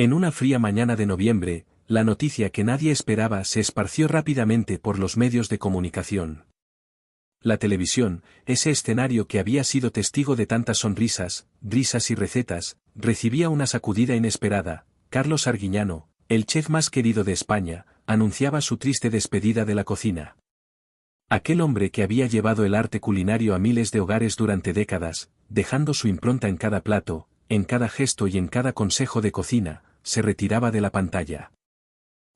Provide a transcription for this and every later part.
En una fría mañana de noviembre, la noticia que nadie esperaba se esparció rápidamente por los medios de comunicación. La televisión, ese escenario que había sido testigo de tantas sonrisas, risas y recetas, recibía una sacudida inesperada. Carlos Arguiñano, el chef más querido de España, anunciaba su triste despedida de la cocina. Aquel hombre que había llevado el arte culinario a miles de hogares durante décadas, dejando su impronta en cada plato, en cada gesto y en cada consejo de cocina, se retiraba de la pantalla.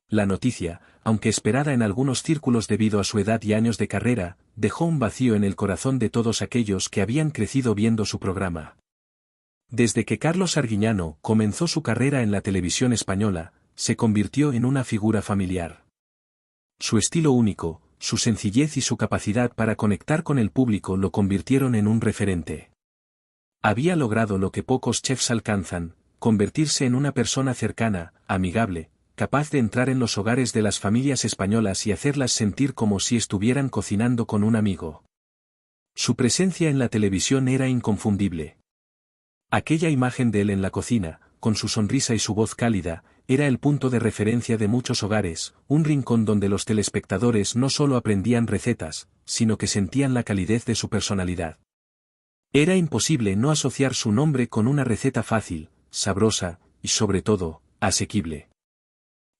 La noticia, aunque esperada en algunos círculos debido a su edad y años de carrera, dejó un vacío en el corazón de todos aquellos que habían crecido viendo su programa. Desde que Carlos Arguiñano comenzó su carrera en la televisión española, se convirtió en una figura familiar. Su estilo único, su sencillez y su capacidad para conectar con el público lo convirtieron en un referente. Había logrado lo que pocos chefs alcanzan, convertirse en una persona cercana, amigable, capaz de entrar en los hogares de las familias españolas y hacerlas sentir como si estuvieran cocinando con un amigo. Su presencia en la televisión era inconfundible. Aquella imagen de él en la cocina, con su sonrisa y su voz cálida, era el punto de referencia de muchos hogares, un rincón donde los telespectadores no solo aprendían recetas, sino que sentían la calidez de su personalidad. Era imposible no asociar su nombre con una receta fácil, sabrosa, y sobre todo, asequible.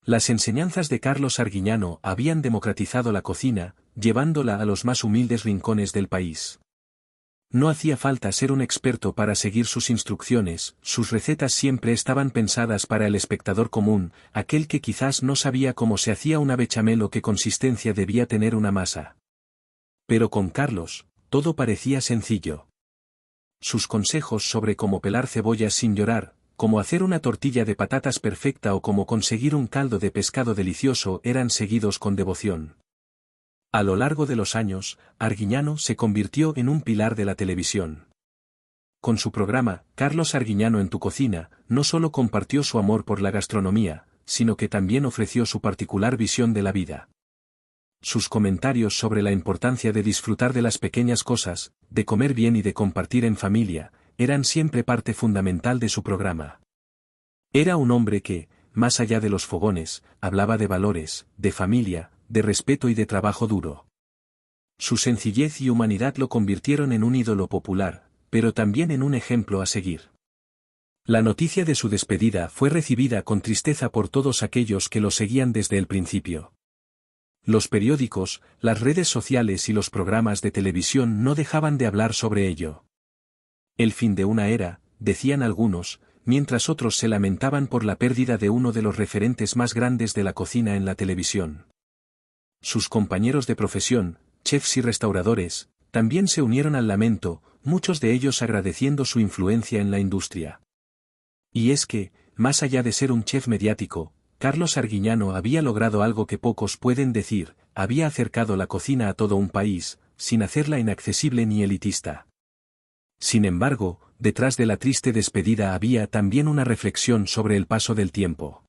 Las enseñanzas de Carlos Arguiñano habían democratizado la cocina, llevándola a los más humildes rincones del país. No hacía falta ser un experto para seguir sus instrucciones, sus recetas siempre estaban pensadas para el espectador común, aquel que quizás no sabía cómo se hacía una bechamel o qué consistencia debía tener una masa. Pero con Carlos, todo parecía sencillo. Sus consejos sobre cómo pelar cebollas sin llorar, cómo hacer una tortilla de patatas perfecta o cómo conseguir un caldo de pescado delicioso eran seguidos con devoción. A lo largo de los años, Arguiñano se convirtió en un pilar de la televisión. Con su programa, Carlos Arguiñano en tu cocina, no solo compartió su amor por la gastronomía, sino que también ofreció su particular visión de la vida. Sus comentarios sobre la importancia de disfrutar de las pequeñas cosas, de comer bien y de compartir en familia, eran siempre parte fundamental de su programa. Era un hombre que, más allá de los fogones, hablaba de valores, de familia, de respeto y de trabajo duro. Su sencillez y humanidad lo convirtieron en un ídolo popular, pero también en un ejemplo a seguir. La noticia de su despedida fue recibida con tristeza por todos aquellos que lo seguían desde el principio. Los periódicos, las redes sociales y los programas de televisión no dejaban de hablar sobre ello. El fin de una era, decían algunos, mientras otros se lamentaban por la pérdida de uno de los referentes más grandes de la cocina en la televisión. Sus compañeros de profesión, chefs y restauradores, también se unieron al lamento, muchos de ellos agradeciendo su influencia en la industria. Y es que, más allá de ser un chef mediático, Carlos Arguiñano había logrado algo que pocos pueden decir, había acercado la cocina a todo un país, sin hacerla inaccesible ni elitista. Sin embargo, detrás de la triste despedida había también una reflexión sobre el paso del tiempo.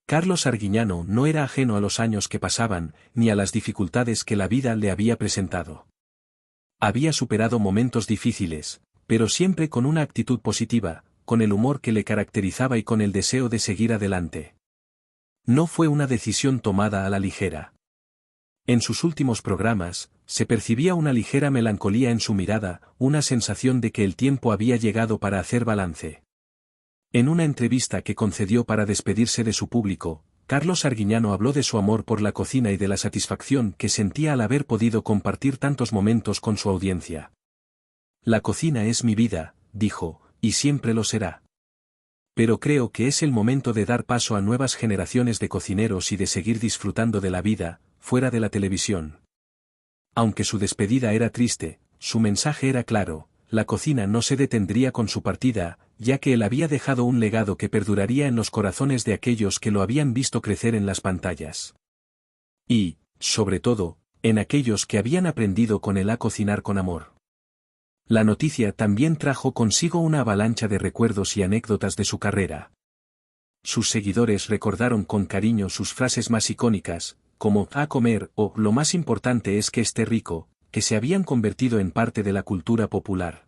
Carlos Arguiñano no era ajeno a los años que pasaban, ni a las dificultades que la vida le había presentado. Había superado momentos difíciles, pero siempre con una actitud positiva, con el humor que le caracterizaba y con el deseo de seguir adelante. No fue una decisión tomada a la ligera. En sus últimos programas, se percibía una ligera melancolía en su mirada, una sensación de que el tiempo había llegado para hacer balance. En una entrevista que concedió para despedirse de su público, Carlos Arguiñano habló de su amor por la cocina y de la satisfacción que sentía al haber podido compartir tantos momentos con su audiencia. La cocina es mi vida, dijo, y siempre lo será. Pero creo que es el momento de dar paso a nuevas generaciones de cocineros y de seguir disfrutando de la vida, fuera de la televisión. Aunque su despedida era triste, su mensaje era claro, la cocina no se detendría con su partida, ya que él había dejado un legado que perduraría en los corazones de aquellos que lo habían visto crecer en las pantallas. Y, sobre todo, en aquellos que habían aprendido con él a cocinar con amor. La noticia también trajo consigo una avalancha de recuerdos y anécdotas de su carrera. Sus seguidores recordaron con cariño sus frases más icónicas, como "a comer" o "lo más importante es que esté rico", que se habían convertido en parte de la cultura popular.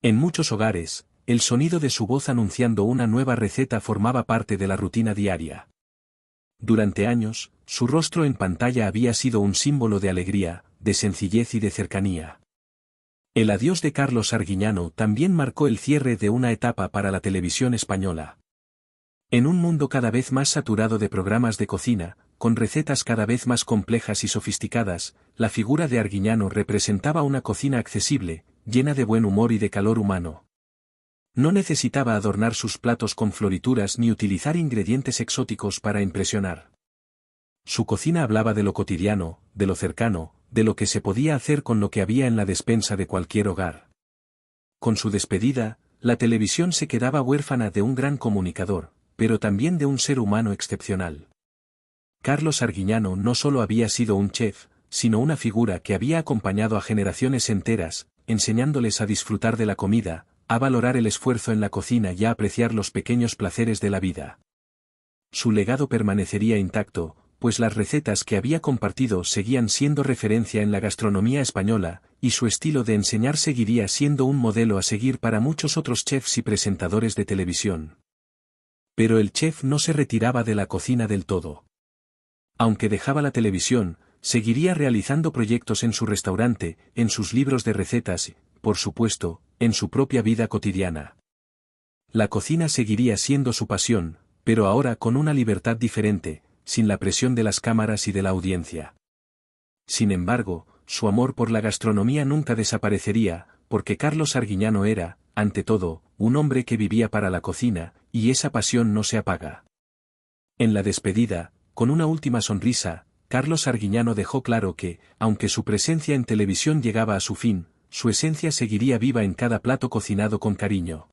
En muchos hogares, el sonido de su voz anunciando una nueva receta formaba parte de la rutina diaria. Durante años, su rostro en pantalla había sido un símbolo de alegría, de sencillez y de cercanía. El adiós de Carlos Arguiñano también marcó el cierre de una etapa para la televisión española. En un mundo cada vez más saturado de programas de cocina, con recetas cada vez más complejas y sofisticadas, la figura de Arguiñano representaba una cocina accesible, llena de buen humor y de calor humano. No necesitaba adornar sus platos con florituras ni utilizar ingredientes exóticos para impresionar. Su cocina hablaba de lo cotidiano, de lo cercano, de lo que se podía hacer con lo que había en la despensa de cualquier hogar. Con su despedida, la televisión se quedaba huérfana de un gran comunicador, pero también de un ser humano excepcional. Carlos Arguiñano no solo había sido un chef, sino una figura que había acompañado a generaciones enteras, enseñándoles a disfrutar de la comida, a valorar el esfuerzo en la cocina y a apreciar los pequeños placeres de la vida. Su legado permanecería intacto, pues las recetas que había compartido seguían siendo referencia en la gastronomía española, y su estilo de enseñar seguiría siendo un modelo a seguir para muchos otros chefs y presentadores de televisión. Pero el chef no se retiraba de la cocina del todo. Aunque dejaba la televisión, seguiría realizando proyectos en su restaurante, en sus libros de recetas y, por supuesto, en su propia vida cotidiana. La cocina seguiría siendo su pasión, pero ahora con una libertad diferente, sin la presión de las cámaras y de la audiencia. Sin embargo, su amor por la gastronomía nunca desaparecería, porque Carlos Arguiñano era, ante todo, un hombre que vivía para la cocina, y esa pasión no se apaga. En la despedida, con una última sonrisa, Carlos Arguiñano dejó claro que, aunque su presencia en televisión llegaba a su fin, su esencia seguiría viva en cada plato cocinado con cariño.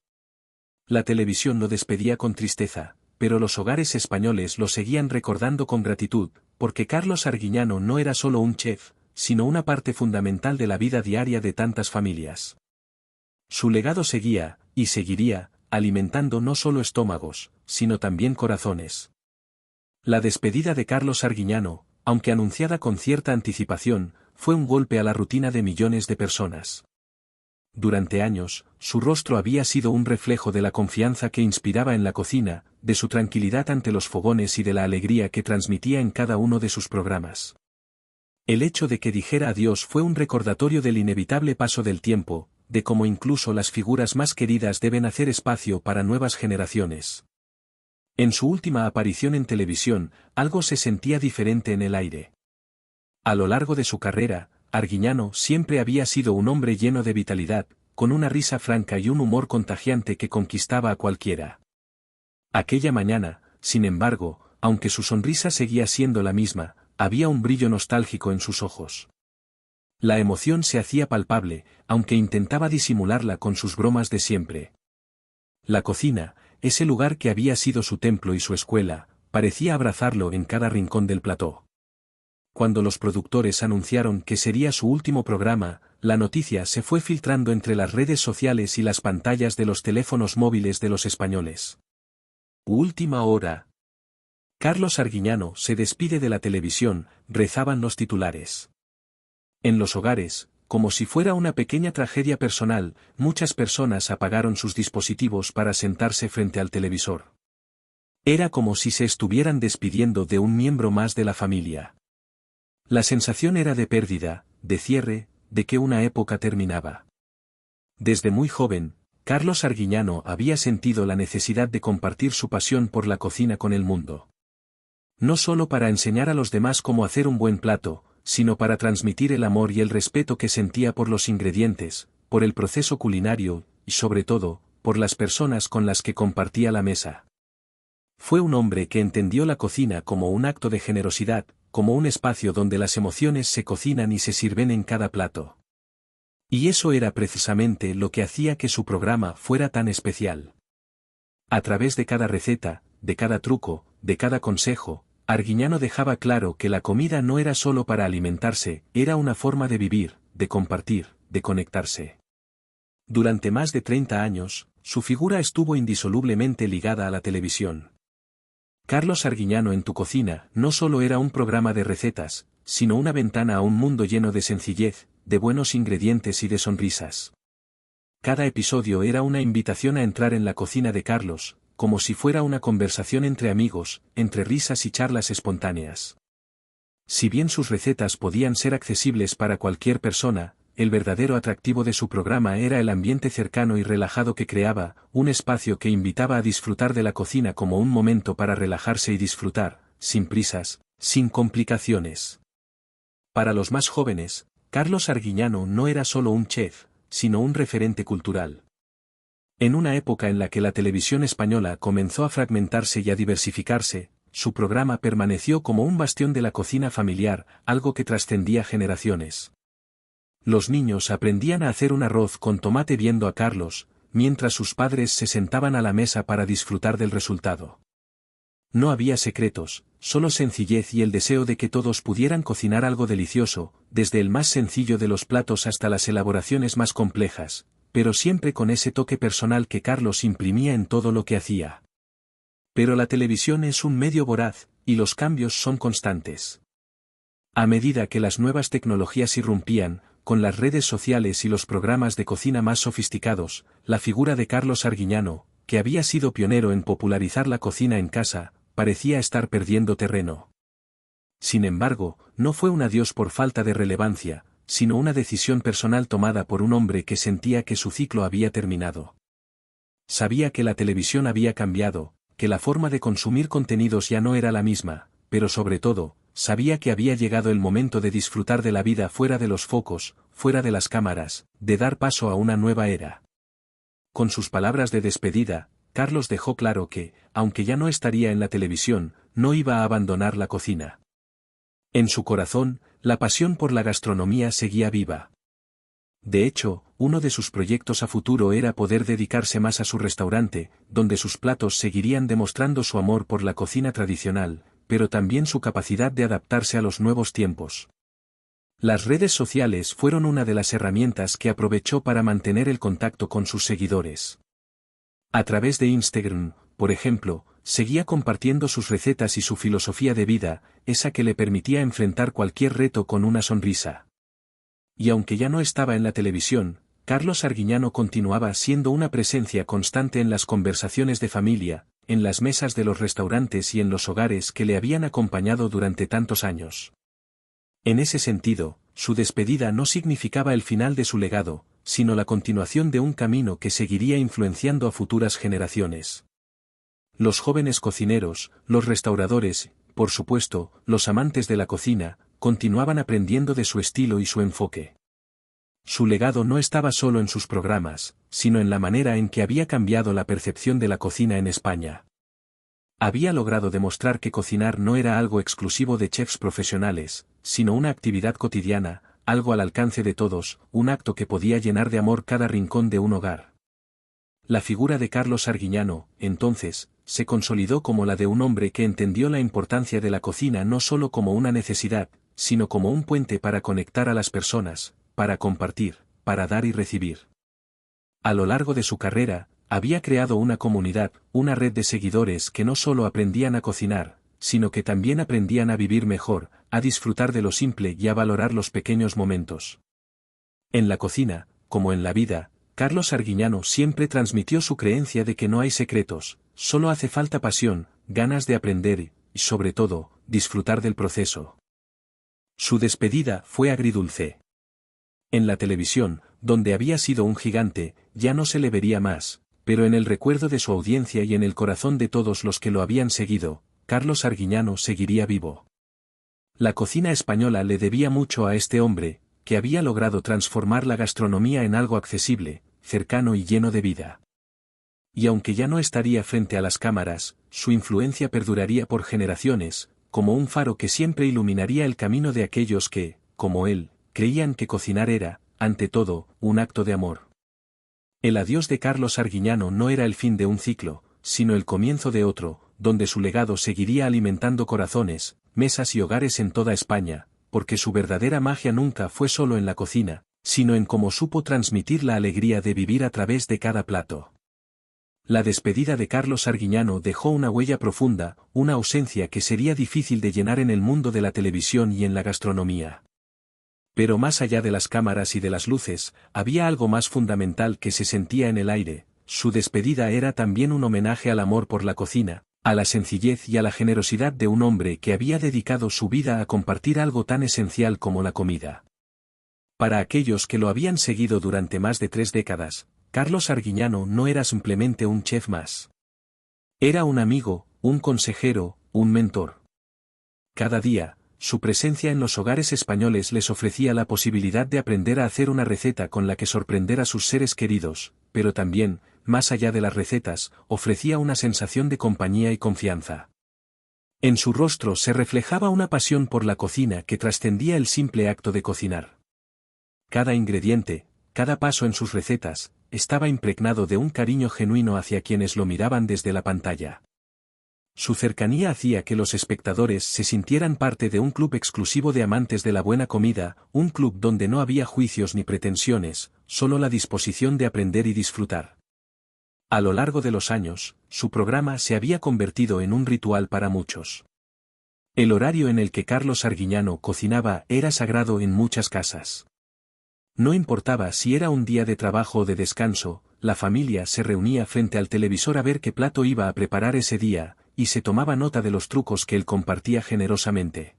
La televisión lo despedía con tristeza, pero los hogares españoles lo seguían recordando con gratitud, porque Carlos Arguiñano no era solo un chef, sino una parte fundamental de la vida diaria de tantas familias. Su legado seguía, y seguiría, alimentando no solo estómagos, sino también corazones. La despedida de Carlos Arguiñano, aunque anunciada con cierta anticipación, fue un golpe a la rutina de millones de personas. Durante años, su rostro había sido un reflejo de la confianza que inspiraba en la cocina, de su tranquilidad ante los fogones y de la alegría que transmitía en cada uno de sus programas. El hecho de que dijera adiós fue un recordatorio del inevitable paso del tiempo, de cómo incluso las figuras más queridas deben hacer espacio para nuevas generaciones. En su última aparición en televisión, algo se sentía diferente en el aire. A lo largo de su carrera, Arguiñano siempre había sido un hombre lleno de vitalidad, con una risa franca y un humor contagiante que conquistaba a cualquiera. Aquella mañana, sin embargo, aunque su sonrisa seguía siendo la misma, había un brillo nostálgico en sus ojos. La emoción se hacía palpable, aunque intentaba disimularla con sus bromas de siempre. La cocina, ese lugar que había sido su templo y su escuela, parecía abrazarlo en cada rincón del plató. Cuando los productores anunciaron que sería su último programa, la noticia se fue filtrando entre las redes sociales y las pantallas de los teléfonos móviles de los españoles. Última hora. Carlos Arguiñano se despide de la televisión, rezaban los titulares. En los hogares, como si fuera una pequeña tragedia personal, muchas personas apagaron sus dispositivos para sentarse frente al televisor. Era como si se estuvieran despidiendo de un miembro más de la familia. La sensación era de pérdida, de cierre, de que una época terminaba. Desde muy joven, Carlos Arguiñano había sentido la necesidad de compartir su pasión por la cocina con el mundo. No solo para enseñar a los demás cómo hacer un buen plato, sino para transmitir el amor y el respeto que sentía por los ingredientes, por el proceso culinario, y sobre todo, por las personas con las que compartía la mesa. Fue un hombre que entendió la cocina como un acto de generosidad, como un espacio donde las emociones se cocinan y se sirven en cada plato. Y eso era precisamente lo que hacía que su programa fuera tan especial. A través de cada receta, de cada truco, de cada consejo, Arguiñano dejaba claro que la comida no era solo para alimentarse, era una forma de vivir, de compartir, de conectarse. Durante más de 30 años, su figura estuvo indisolublemente ligada a la televisión. Carlos Arguiñano en tu cocina no solo era un programa de recetas, sino una ventana a un mundo lleno de sencillez, de buenos ingredientes y de sonrisas. Cada episodio era una invitación a entrar en la cocina de Carlos, como si fuera una conversación entre amigos, entre risas y charlas espontáneas. Si bien sus recetas podían ser accesibles para cualquier persona, el verdadero atractivo de su programa era el ambiente cercano y relajado que creaba, un espacio que invitaba a disfrutar de la cocina como un momento para relajarse y disfrutar, sin prisas, sin complicaciones. Para los más jóvenes, Carlos Arguiñano no era solo un chef, sino un referente cultural. En una época en la que la televisión española comenzó a fragmentarse y a diversificarse, su programa permaneció como un bastión de la cocina familiar, algo que trascendía generaciones. Los niños aprendían a hacer un arroz con tomate viendo a Carlos, mientras sus padres se sentaban a la mesa para disfrutar del resultado. No había secretos, solo sencillez y el deseo de que todos pudieran cocinar algo delicioso, desde el más sencillo de los platos hasta las elaboraciones más complejas, pero siempre con ese toque personal que Carlos imprimía en todo lo que hacía. Pero la televisión es un medio voraz, y los cambios son constantes. A medida que las nuevas tecnologías irrumpían, con las redes sociales y los programas de cocina más sofisticados, la figura de Carlos Arguiñano, que había sido pionero en popularizar la cocina en casa, parecía estar perdiendo terreno. Sin embargo, no fue un adiós por falta de relevancia, sino una decisión personal tomada por un hombre que sentía que su ciclo había terminado. Sabía que la televisión había cambiado, que la forma de consumir contenidos ya no era la misma, pero sobre todo, sabía que había llegado el momento de disfrutar de la vida fuera de los focos, fuera de las cámaras, de dar paso a una nueva era. Con sus palabras de despedida, Carlos dejó claro que, aunque ya no estaría en la televisión, no iba a abandonar la cocina. En su corazón, la pasión por la gastronomía seguía viva. De hecho, uno de sus proyectos a futuro era poder dedicarse más a su restaurante, donde sus platos seguirían demostrando su amor por la cocina tradicional, pero también su capacidad de adaptarse a los nuevos tiempos. Las redes sociales fueron una de las herramientas que aprovechó para mantener el contacto con sus seguidores. A través de Instagram, por ejemplo, seguía compartiendo sus recetas y su filosofía de vida, esa que le permitía enfrentar cualquier reto con una sonrisa. Y aunque ya no estaba en la televisión, Carlos Arguiñano continuaba siendo una presencia constante en las conversaciones de familia, en las mesas de los restaurantes y en los hogares que le habían acompañado durante tantos años. En ese sentido, su despedida no significaba el final de su legado, sino la continuación de un camino que seguiría influenciando a futuras generaciones. Los jóvenes cocineros, los restauradores, por supuesto, los amantes de la cocina, continuaban aprendiendo de su estilo y su enfoque. Su legado no estaba solo en sus programas, sino en la manera en que había cambiado la percepción de la cocina en España. Había logrado demostrar que cocinar no era algo exclusivo de chefs profesionales, sino una actividad cotidiana, algo al alcance de todos, un acto que podía llenar de amor cada rincón de un hogar. La figura de Carlos Arguiñano, entonces, se consolidó como la de un hombre que entendió la importancia de la cocina no solo como una necesidad, sino como un puente para conectar a las personas, para compartir, para dar y recibir. A lo largo de su carrera, había creado una comunidad, una red de seguidores que no solo aprendían a cocinar, sino que también aprendían a vivir mejor, a disfrutar de lo simple y a valorar los pequeños momentos. En la cocina, como en la vida, Carlos Arguiñano siempre transmitió su creencia de que no hay secretos, solo hace falta pasión, ganas de aprender y, sobre todo, disfrutar del proceso. Su despedida fue agridulce. En la televisión, donde había sido un gigante, ya no se le vería más, pero en el recuerdo de su audiencia y en el corazón de todos los que lo habían seguido, Carlos Arguiñano seguiría vivo. La cocina española le debía mucho a este hombre, que había logrado transformar la gastronomía en algo accesible, cercano y lleno de vida. Y aunque ya no estaría frente a las cámaras, su influencia perduraría por generaciones, como un faro que siempre iluminaría el camino de aquellos que, como él, creían que cocinar era, ante todo, un acto de amor. El adiós de Carlos Arguiñano no era el fin de un ciclo, sino el comienzo de otro, donde su legado seguiría alimentando corazones, mesas y hogares en toda España, porque su verdadera magia nunca fue solo en la cocina, sino en cómo supo transmitir la alegría de vivir a través de cada plato. La despedida de Carlos Arguiñano dejó una huella profunda, una ausencia que sería difícil de llenar en el mundo de la televisión y en la gastronomía. Pero más allá de las cámaras y de las luces, había algo más fundamental que se sentía en el aire. Su despedida era también un homenaje al amor por la cocina, a la sencillez y a la generosidad de un hombre que había dedicado su vida a compartir algo tan esencial como la comida. Para aquellos que lo habían seguido durante más de 3 décadas, Carlos Arguiñano no era simplemente un chef más. Era un amigo, un consejero, un mentor. Cada día, su presencia en los hogares españoles les ofrecía la posibilidad de aprender a hacer una receta con la que sorprender a sus seres queridos, pero también, más allá de las recetas, ofrecía una sensación de compañía y confianza. En su rostro se reflejaba una pasión por la cocina que trascendía el simple acto de cocinar. Cada ingrediente, cada paso en sus recetas, estaba impregnado de un cariño genuino hacia quienes lo miraban desde la pantalla. Su cercanía hacía que los espectadores se sintieran parte de un club exclusivo de amantes de la buena comida, un club donde no había juicios ni pretensiones, solo la disposición de aprender y disfrutar. A lo largo de los años, su programa se había convertido en un ritual para muchos. El horario en el que Carlos Arguiñano cocinaba era sagrado en muchas casas. No importaba si era un día de trabajo o de descanso, la familia se reunía frente al televisor a ver qué plato iba a preparar ese día, y se tomaba nota de los trucos que él compartía generosamente.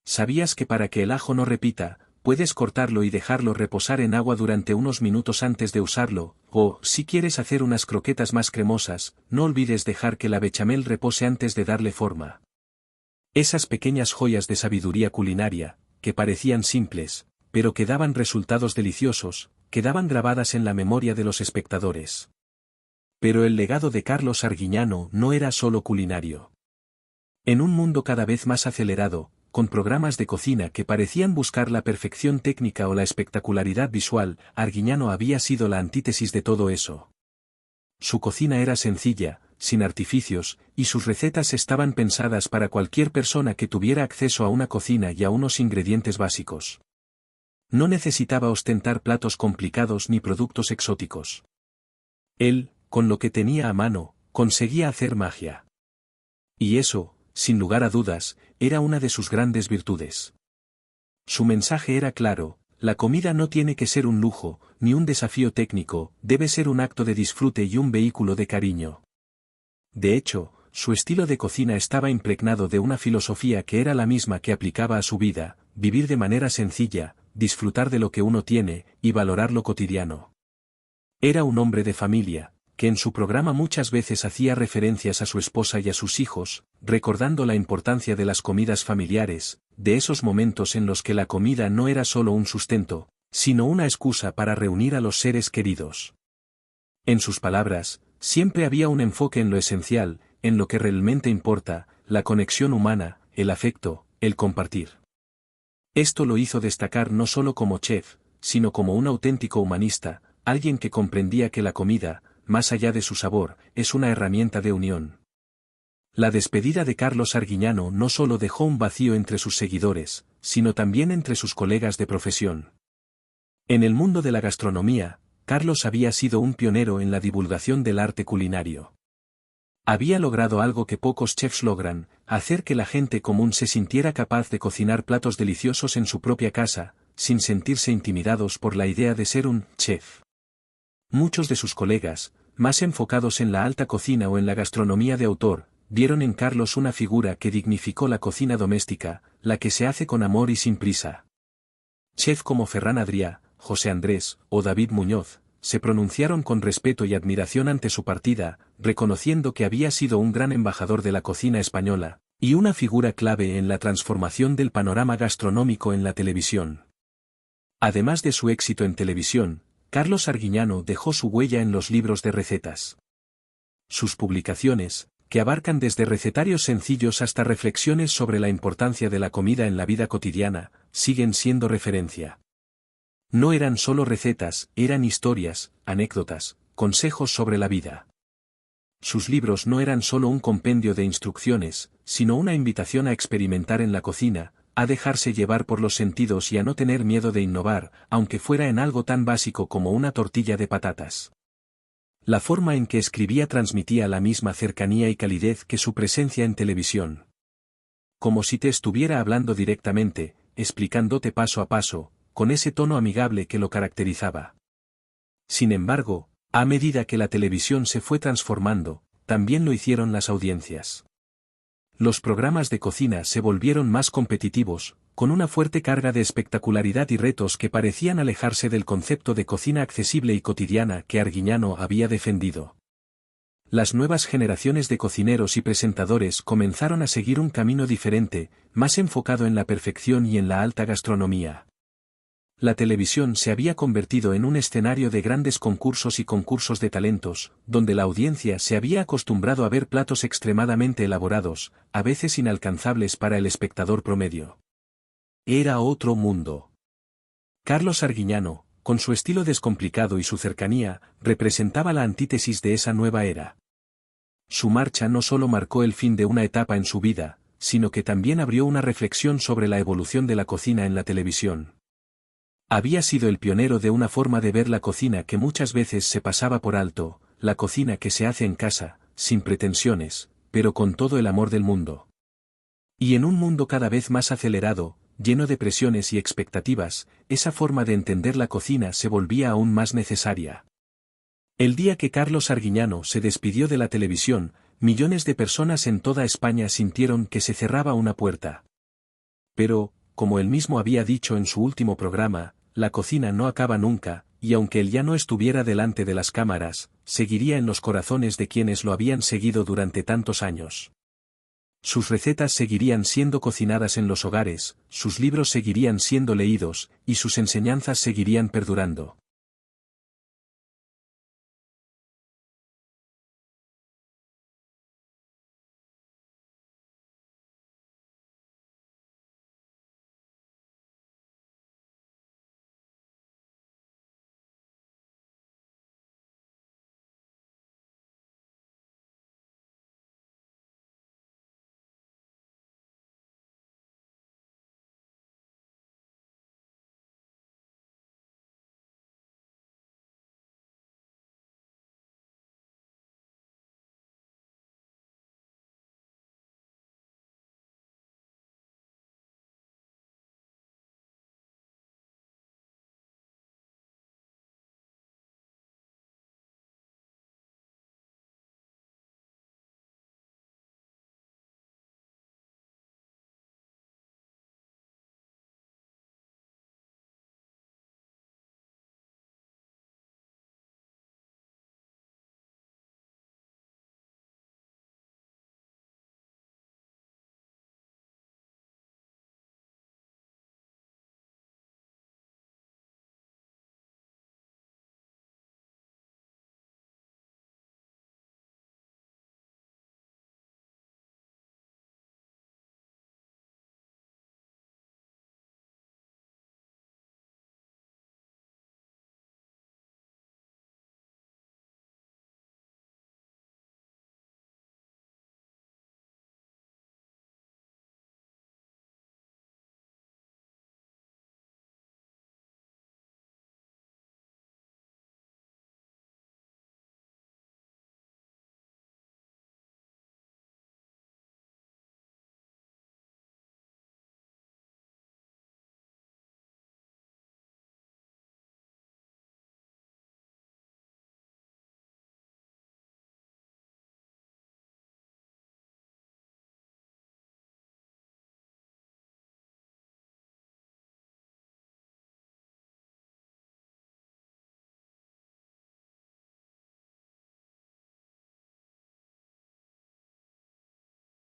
¿Sabías que para que el ajo no repita, puedes cortarlo y dejarlo reposar en agua durante unos minutos antes de usarlo? O, si quieres hacer unas croquetas más cremosas, no olvides dejar que la bechamel repose antes de darle forma. Esas pequeñas joyas de sabiduría culinaria, que parecían simples, pero que daban resultados deliciosos, quedaban grabadas en la memoria de los espectadores. Pero el legado de Carlos Arguiñano no era solo culinario. En un mundo cada vez más acelerado, con programas de cocina que parecían buscar la perfección técnica o la espectacularidad visual, Arguiñano había sido la antítesis de todo eso. Su cocina era sencilla, sin artificios, y sus recetas estaban pensadas para cualquier persona que tuviera acceso a una cocina y a unos ingredientes básicos. No necesitaba ostentar platos complicados ni productos exóticos. Él, con lo que tenía a mano, conseguía hacer magia. Y eso, sin lugar a dudas, era una de sus grandes virtudes. Su mensaje era claro: la comida no tiene que ser un lujo, ni un desafío técnico, debe ser un acto de disfrute y un vehículo de cariño. De hecho, su estilo de cocina estaba impregnado de una filosofía que era la misma que aplicaba a su vida: vivir de manera sencilla, disfrutar de lo que uno tiene, y valorar lo cotidiano. Era un hombre de familia, que en su programa muchas veces hacía referencias a su esposa y a sus hijos, recordando la importancia de las comidas familiares, de esos momentos en los que la comida no era solo un sustento, sino una excusa para reunir a los seres queridos. En sus palabras, siempre había un enfoque en lo esencial, en lo que realmente importa, la conexión humana, el afecto, el compartir. Esto lo hizo destacar no solo como chef, sino como un auténtico humanista, alguien que comprendía que la comida, más allá de su sabor, es una herramienta de unión. La despedida de Carlos Arguiñano no solo dejó un vacío entre sus seguidores, sino también entre sus colegas de profesión. En el mundo de la gastronomía, Carlos había sido un pionero en la divulgación del arte culinario. Había logrado algo que pocos chefs logran: hacer que la gente común se sintiera capaz de cocinar platos deliciosos en su propia casa, sin sentirse intimidados por la idea de ser un chef. Muchos de sus colegas, más enfocados en la alta cocina o en la gastronomía de autor, vieron en Carlos una figura que dignificó la cocina doméstica, la que se hace con amor y sin prisa. Chefs como Ferran Adrià, José Andrés, o David Muñoz, se pronunciaron con respeto y admiración ante su partida, reconociendo que había sido un gran embajador de la cocina española, y una figura clave en la transformación del panorama gastronómico en la televisión. Además de su éxito en televisión, Carlos Arguiñano dejó su huella en los libros de recetas. Sus publicaciones, que abarcan desde recetarios sencillos hasta reflexiones sobre la importancia de la comida en la vida cotidiana, siguen siendo referencia. No eran solo recetas, eran historias, anécdotas, consejos sobre la vida. Sus libros no eran solo un compendio de instrucciones, sino una invitación a experimentar en la cocina, a dejarse llevar por los sentidos y a no tener miedo de innovar, aunque fuera en algo tan básico como una tortilla de patatas. La forma en que escribía transmitía la misma cercanía y calidez que su presencia en televisión. Como si te estuviera hablando directamente, explicándote paso a paso, con ese tono amigable que lo caracterizaba. Sin embargo, a medida que la televisión se fue transformando, también lo hicieron las audiencias. Los programas de cocina se volvieron más competitivos, con una fuerte carga de espectacularidad y retos que parecían alejarse del concepto de cocina accesible y cotidiana que Arguiñano había defendido. Las nuevas generaciones de cocineros y presentadores comenzaron a seguir un camino diferente, más enfocado en la perfección y en la alta gastronomía. La televisión se había convertido en un escenario de grandes concursos y concursos de talentos, donde la audiencia se había acostumbrado a ver platos extremadamente elaborados, a veces inalcanzables para el espectador promedio. Era otro mundo. Carlos Arguiñano, con su estilo descomplicado y su cercanía, representaba la antítesis de esa nueva era. Su marcha no solo marcó el fin de una etapa en su vida, sino que también abrió una reflexión sobre la evolución de la cocina en la televisión. Había sido el pionero de una forma de ver la cocina que muchas veces se pasaba por alto, la cocina que se hace en casa, sin pretensiones, pero con todo el amor del mundo. Y en un mundo cada vez más acelerado, lleno de presiones y expectativas, esa forma de entender la cocina se volvía aún más necesaria. El día que Carlos Arguiñano se despidió de la televisión, millones de personas en toda España sintieron que se cerraba una puerta. Pero, como él mismo había dicho en su último programa, la cocina no acaba nunca, y aunque él ya no estuviera delante de las cámaras, seguiría en los corazones de quienes lo habían seguido durante tantos años. Sus recetas seguirían siendo cocinadas en los hogares, sus libros seguirían siendo leídos, y sus enseñanzas seguirían perdurando.